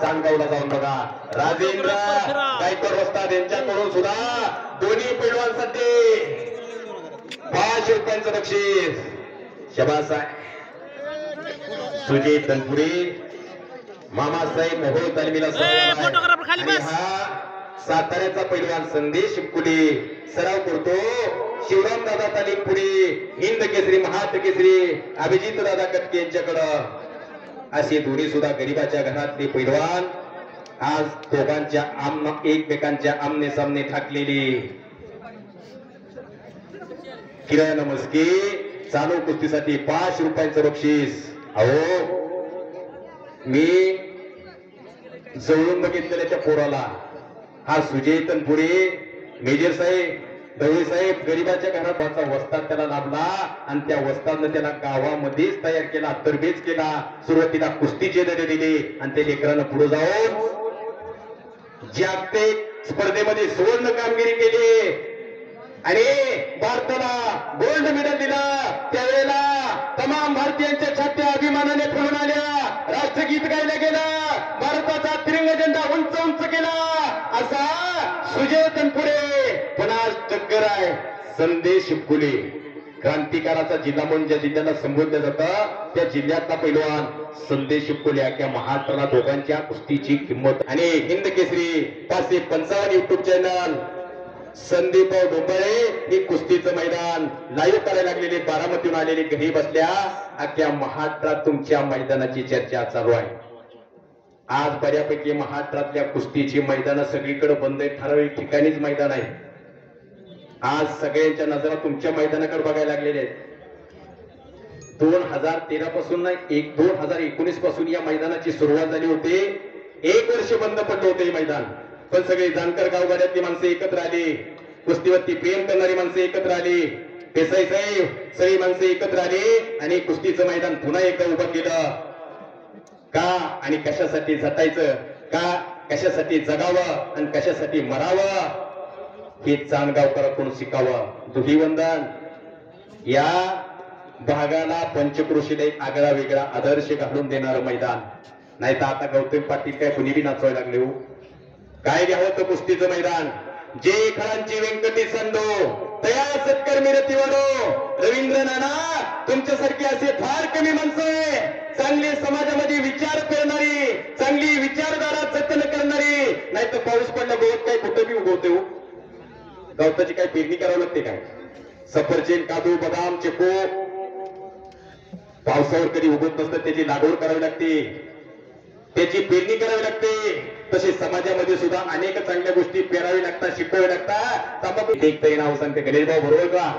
चांदगावला जाऊन बघा. राजेंद्र गायकवाड वस्ताद यांच्याकडून सुद्धा दोन्ही पैलवानसाठी 5 रुपयांचं बक्षीस. शबास आहे. सुजय तनपुरे मामासाहेब मोहोळ तालमीला आणि हा साताऱ्याचा पैलवान संदेश शिवकुले सराव करतो. शिवराम दादा तालीम पुढे हिंद केसरी महाराष्ट्र केसरी अभिजित दादा कटके यांच्याकडं. असे दोन्ही सुद्धा गरीबाच्या घरातले पैलवान आज दोघांच्या एकमेकांच्या आमने सामने ठाकलेली. किरण मस्के चालू कुस्तीसाठी 5 रुपयांचं बक्षीस. अहो मी जवळून बघितलेल्या त्या पोराला हा सुजय तनपुरे मेजर साहेब दवळे साहेब गरीबाच्या घरात वस्ताद त्याला लाभला आणि त्या वस्तादनं त्याला गावामध्येच तयार केला, तरबेज केला. सुरुवातीला कुस्तीचे धडे दिले आणि ते लेकरानं पुढे जाऊन जागतिक स्पर्धेमध्ये सुवर्ण कामगिरी केली आणि भारताला गोल्ड मेडल दिला. त्यावेळेला तमाम भारतीयांच्या छात्या अभिमानाने फुलून आल्या. राष्ट्रगीत गायला गेला. भारताचा तिरंगा झेंडा उंच उंच केला. असा सुजय तनपुरे. पण आज टक्कर आहे संदेश शिवकुले. क्रांतिकाराचा जिल्हा म्हणून ज्या जिल्ह्याला संबोधलं जातं त्या जिल्ह्यातला पैलवान संदेश शिवकुले. अख्ख्या महाराष्ट्राला दोघांच्या कुस्तीची किंमत. आणि हिंद केसरी 555 युट्यूब चॅनल संदीप डोंबळे हे कुस्तीचं मैदान लाईव्ह करायला लागलेले बारामतीहून आलेले घरी बसल्या. अख्ख्या महाराष्ट्रात तुमच्या मैदानाची चर्चा चालू आहे. आज बऱ्यापैकी महाराष्ट्रातल्या कुस्तीची मैदानं सगळीकडे बंद आहेत. ठराविक ठिकाणीच मैदान आहे. आज सगळ्यांच्या नजरा तुमच्या मैदानाकडे बघायला लागलेल्या आहेत. 2013 पासून नाही 2019 पासून या मैदानाची सुरुवात झाली होती. 1 वर्ष बंद पडलं होतं हे मैदान. पण सगळे जाणकार गावगाड्यातली माणसं एकत्र आली. कुस्तीवरती प्रेम करणारी माणसं एकत्र आली. देसाई साहेब सगळी माणसं एकत्र आली आणि कुस्तीचं मैदान पुन्हा एकदा उभं केलं. का आणि कशासाठी झटायचं, का कशासाठी जगावं आणि कशासाठी मरावं हे चांदगावकरांकडून शिकावं. धुलीवंदन या भागाला पंचक्रोशीला एक आगळा वेगळा आदर्श घालून देणारं मैदान. नाही तर आता गौतम पाटील काय कुणी बी नाचवायला लागले हो. काय घ्यावं तर कुस्तीचं मैदान. जे खळांची व्यंकटी संडो तया सत्कर्मी रतिवडो. रवींद्र नाना तुमच्यासारखी असे फार कमी माणसं आहे. चांगली समाजामध्ये विचार करणारी, चांगली विचारधारा जतन करणारी. नाही तर पाऊस पडला गवत काय कुठं बी उगवते हो. गवताची काय पेरणी करावी लागते काय. सफरचंद काजू बदाम चिकू पावसावर कधी उगवत नसतं. त्याची लागवड करावी लागते, त्याची पेरणी करावी लागते. तसे समाजामध्ये सुद्धा अनेक चांगल्या गोष्टी पेरावी लागतात, शिकवावी लागतात. तंबाखू नाव सांगते गणेश भाऊ बरोबर का.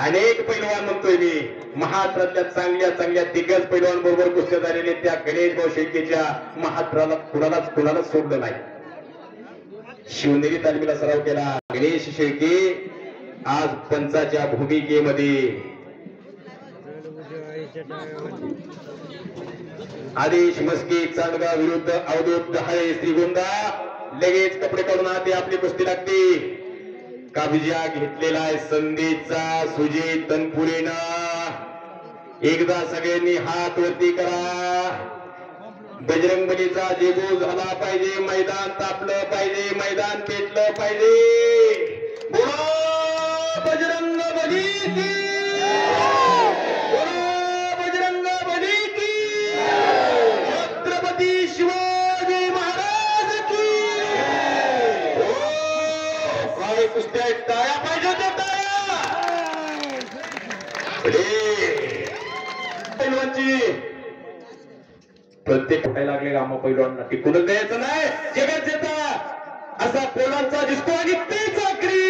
अनेक पैलवान म्हणतोय मी. महाराष्ट्रातल्या चांगल्या चांगल्या दिग्गज पैलवान बरोबर कुस्त्या झालेले त्या गणेश भाऊ शेळकेच्या महाराष्ट्राला कुणालाच सोडलं नाही. शिवनेरी तालमीला सराव केला गणेश शेळके. आज पंचाच्या भूमिकेमध्ये आदेश मस्के चांदगाव विरुद्ध अवधूत दहाळे श्रीगोंदा. लगेच कपडे काढून आते आपली कुस्ती लागते. कब्जा घेतलेला आहे संदेशचा सुजय तनपुरेनं. एकदा सगळ्यांनी हात वरती करा. बजरंगबलीचा जेबू झाला पाहिजे. मैदान तापलं पाहिजे, मैदान पेटलं पाहिजे. बोलो बजरंगबली की, बोलो बजरंगबली की, छत्रपती शिवाजी महाराज की. काय कुस्त्या आहेत. टाळ्या पाहिजे त्या टाळ्या. पैलवानची प्रत्येक उठायला लागलेला आम्हा पैलवानांना टिकूनच द्यायचं नाही. जगात येतात असा पोलांचा दिसतो आणि तीच आकडी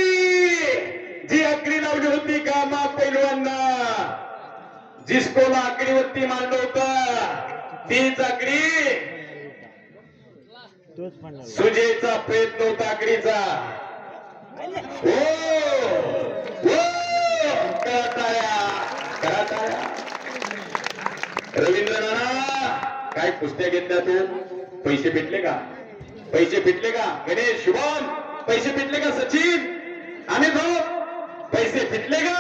जी आकडी लावली होती कामा पैलवांना, जिस्कोला आकडीवरती मारलं होतं तीच आकडी सुजयचा प्रयत्न होता आकडीचा. हो रवींद्र नाना काय कुस्त्या घेतल्या तू. पैसे भेटले का, पैसे भेटले का गणेश शुभम, पैसे भेटले का सचिन आम्ही भाऊ, पैसे भेटले का,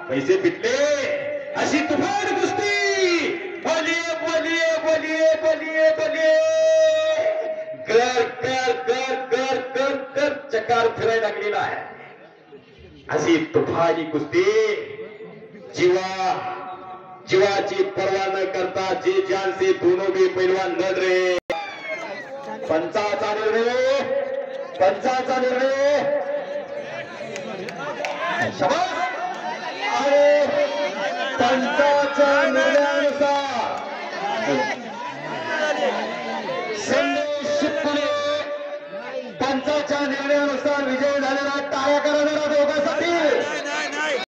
पैसे भेटले. अशी तुफान कुस्ती. बोलिये बोलिये बोलिये बोलिये बोलिये कर कर कर कर कर कर चकार फिरायला लागलेला आहे. अशी तुफानी कुस्ती जीवाची पर्वा न करता जे जान से दोनों भी पहलवान लढ रहे. पंचाचा निर्णय शाबास. अरे पंचाच्या निर्णयानुसार